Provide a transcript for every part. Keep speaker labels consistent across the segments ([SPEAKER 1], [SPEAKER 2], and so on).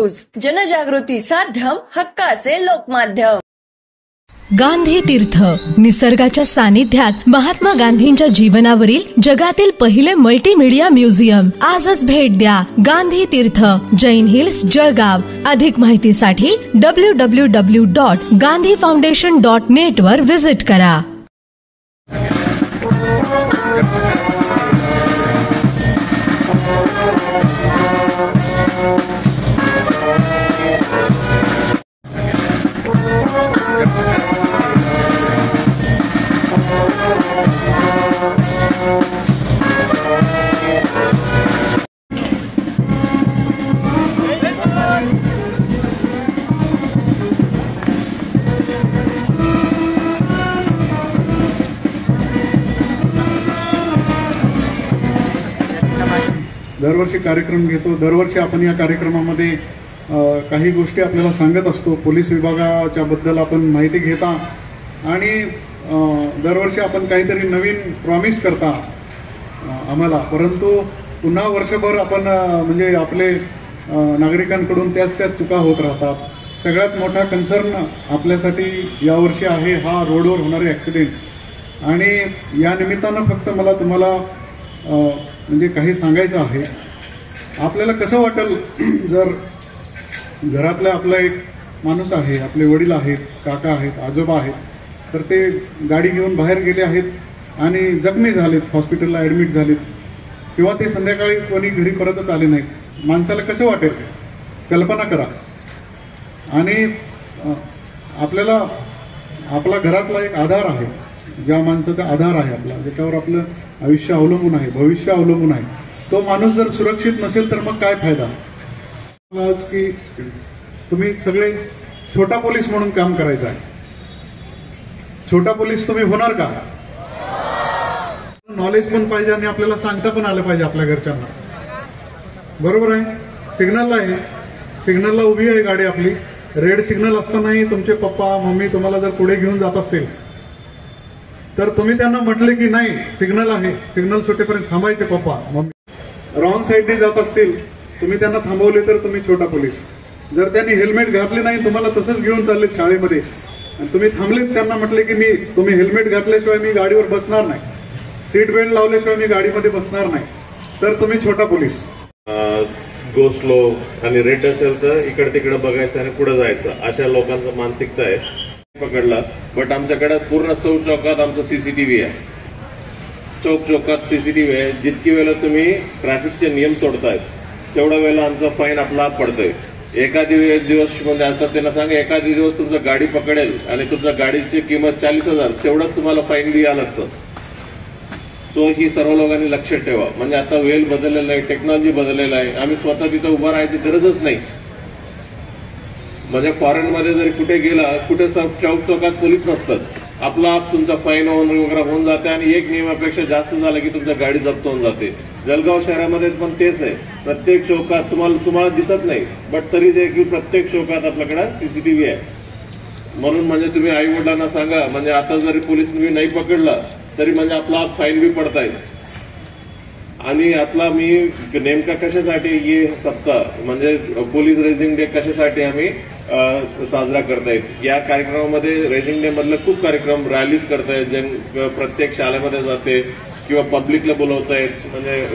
[SPEAKER 1] News, जनजागृती साध्यम, हक्काचे लोकमाध्यम।
[SPEAKER 2] गांधी तीर्थ, निसर्गाच्या सानिध्यात महात्मा गांधींच्या जीवनावरील जगातील पहिले मल्टीमीडिया म्युझियम। आजच भेट द्या गांधी तीर्थ, जैन हिल्स, जळगाव। अधिक माहितीसाठी www.gandhifoundation.net वर विजिट करा।
[SPEAKER 3] दरवर्षी कार्यक्रम घेतो। दरवर्षी आपण या कार्यक्रमामध्ये काही गोष्टी आपल्याला सांगत असतो। पोलीस विभागाच्या बद्दल आपण माहिती घेता आणि दरवर्षी आपण काहीतरी नवीन प्रॉमिस करता आम्हाला, परंतु पुन्हा वर्षभर आपण म्हणजे आपले नागरिकांकडून त्याच चुका होत राहतात। सगळ्यात मोठा कन्सर्न आपल्यासाठी यावर्षी आहे हा रोडवर होणारे ॲक्सिडेंट। आणि या निमित्तानं फक्त मला तुम्हाला म्हणजे काही सांगायचं आहे। आपल्याला कसं वाटेल जर घरातला आपला एक माणूस आहे, आपले वडील आहेत, काका आहेत, आजोबा आहेत, तर ते गाडी घेऊन बाहेर गेले आहेत आणि जखमी झालेत, हॉस्पिटलला ॲडमिट झालेत, किंवा ते संध्याकाळी कोणी घरी परतच आले नाहीत। माणसाला कसं वाटेल कल्पना करा। आणि आपल्याला आपला घरातला एक आधार आहे, ज्या माणसाचा आधार आहे आपला, ज्याच्यावर आपलं आयुष्य अवलंबून आहे, भविष्य अवलंबून आहे, तो माणूस जर सुरक्षित नसेल तर मग काय फायदा। आज की तुम्ही सगळे छोटा पोलीस म्हणून काम करायचं आहे। छोटा पोलीस तुम्ही होणार का? नॉलेज पण पाहिजे आणि आपल्याला सांगता पण आलं पाहिजे आपल्या घरच्यांना, बरोबर आहे। सिग्नलला आहे, सिग्नलला उभी आहे गाडी आपली, रेड सिग्नल असतानाही तुमचे पप्पा मम्मी तुम्हाला जर पुढे घेऊन जात असतील तर तुम्ही त्यांना म्हटले की नाही सिग्नल आहे, सिग्नल सुटेपर्यंत थांबायचे पप्पा मम्मी। रॉंग साईडने जात असतील, तुम्ही त्यांना थांबवले तर तुम्ही छोटा पोलीस। जर त्यांनी हेल्मेट घातले नाही, तुम्हाला तसंच घेऊन चालले शाळेमध्ये, आणि तुम्ही थांबलेत, त्यांना म्हटले की तुम्ही हेल्मेट घातल्याशिवाय मी गाडीवर बसणार नाही, सीट बेल्ट लावल्याशिवाय मी गाडीमध्ये बसणार नाही, तर तुम्ही छोटा पोलीस।
[SPEAKER 4] गो स्लो आणि रेड असेल तर इकडे तिकडे बघायचं आणि पुढे जायचं, अशा लोकांचं मानसिकता आहे। पकडला, बट आमच्याकडे पूर्ण चौकात आमचं सीसीटीव्ही आहे, चौकात सीसीटीव्ही आहे। जितकी वेळेला तुम्ही ट्रॅफिकचे नियम तोडतायत तेवढ्या वेळेला आमचा फाईन आपला पडतोय। एखादी दिवस म्हणजे आता त्यांना सांगा, एखादी दिवस तुमचं गाडी पकडेल आणि तुमच्या गाडीची किंमत 40,000, तेवढंच तुम्हाला फाईन बी आलं असतं। तो ही सर्व लोकांनी लक्षात ठेवा। म्हणजे आता वेळ बदललेला आहे, टेक्नॉलॉजी बदललेला आहे, आम्ही स्वतः तिथं उभं राहायची गरजच नाही। म्हणजे फॉरेनमध्ये जरी कुठे गेला, कुठे चौकात पोलीस नसतात, आपला तुमचा फाईन वगैरे होऊन जाते आणि एक नियमापेक्षा जास्त झालं की तुमच्या गाडी जप्त होऊन जाते। जळगाव शहरामध्ये पण तेच आहे, प्रत्येक चौकात तुम्हाला दिसत नाही, बट तरी देखील प्रत्येक चौकात आपल्याकडे सीसीटीव्ही आहे। म्हणून म्हणजे तुम्ही आई वडिलांना सांगा, म्हणजे आता जरी पोलिसांनी नाही पकडला तरी म्हणजे आपला फाईन बी पडतायत। आणि आपला मी नेमका कशासाठी हे सप्ताह म्हणजे पोलीस रेझिंग डे कशासाठी आम्ही साजरा करतायत, या कार्यक्रमामध्ये रेझिंग डे मधले खूप कार्यक्रम रॅलीज करतायत, जे प्रत्येक शाळेमध्ये जाते किंवा पब्लिकला बोलवतायत, म्हणजे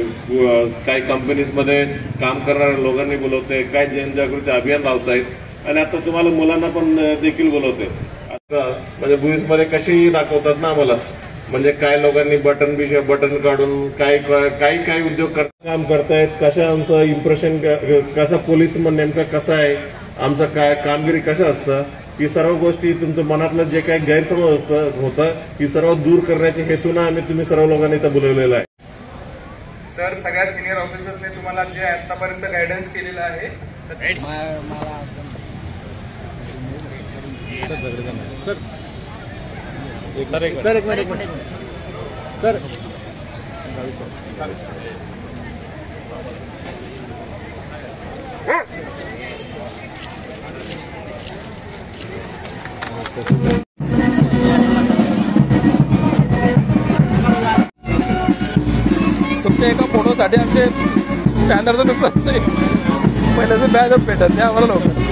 [SPEAKER 4] काही कंपनीजमध्ये काम करणाऱ्या लोकांनी बोलवताय, काय जनजागृती अभियान लावतायत, आणि आता तुम्हाला मुलांना पण देखील बोलवते। आता म्हणजे बुईसमध्ये कशी दाखवतात ना आम्हाला, म्हणजे काय लोकांनी बटन काढून काही उद्योग काम करतायत, कशा आमचं इम्प्रेशन, कसा पोलीस नेमका कसा आहे, आमचं काय कामगिरी कसं असतं, ही सर्व गोष्टी तुमच्या मनातलं जे काही गैरसमज होतं ही सर्व दूर करण्याच्या हेतून आम्ही तुम्ही सर्व लोकांनी इथं बोलवलेलं आहे।
[SPEAKER 5] तर सगळ्या सिनियर ऑफिसर्सने तुम्हाला जे आतापर्यंत गायडन्स केलेलं आहे
[SPEAKER 6] सर एक मिनिट सर
[SPEAKER 5] तुमच्या एका फोटोसाठी आमचे बॅनरचं नुकसान नाही। पहिल्याचं बॅगच भेटत नाही आम्हाला लवकर.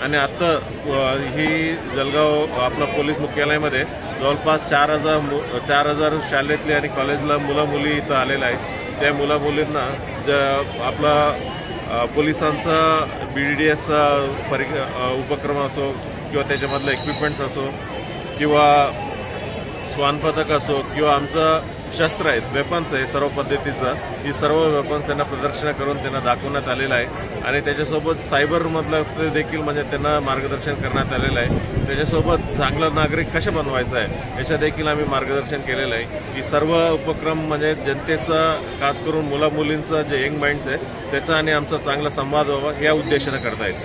[SPEAKER 4] आणि आता ही जळगाव आपला पोलीस मुख्यालयामध्ये जवळपास 4,000 शाळेतले आणि कॉलेजला मुलं मुली इथं आलेले आहेत. त्या मुला मुलींना आपला पोलिसांचा BDDS उपक्रम असो किंवा त्याच्यामधलं इक्विपमेंट्स असो किंवा श्वान पथक असो किंवा आमचं शस्त्र आहेत, वेपन्स आहे सर्व पद्धतीचं, ही सर्व वेपन्स त्यांना प्रदर्शन करून त्यांना दाखवण्यात आलेलं आहे. आणि त्याच्यासोबत सायबरमधलं देखील म्हणजे त्यांना मार्गदर्शन करण्यात आलेलं आहे. त्याच्यासोबत चांगला नागरिक कसे बनवायचा आहे याच्या देखील आम्ही मार्गदर्शन केलेलं आहे. ही सर्व उपक्रम म्हणजे जनतेचा, खास करून मुला मुलींचा जे यंग माइंड्स आहे त्याचा आणि आमचा चांगला संवाद व्हावा या उद्देशानं करतायत.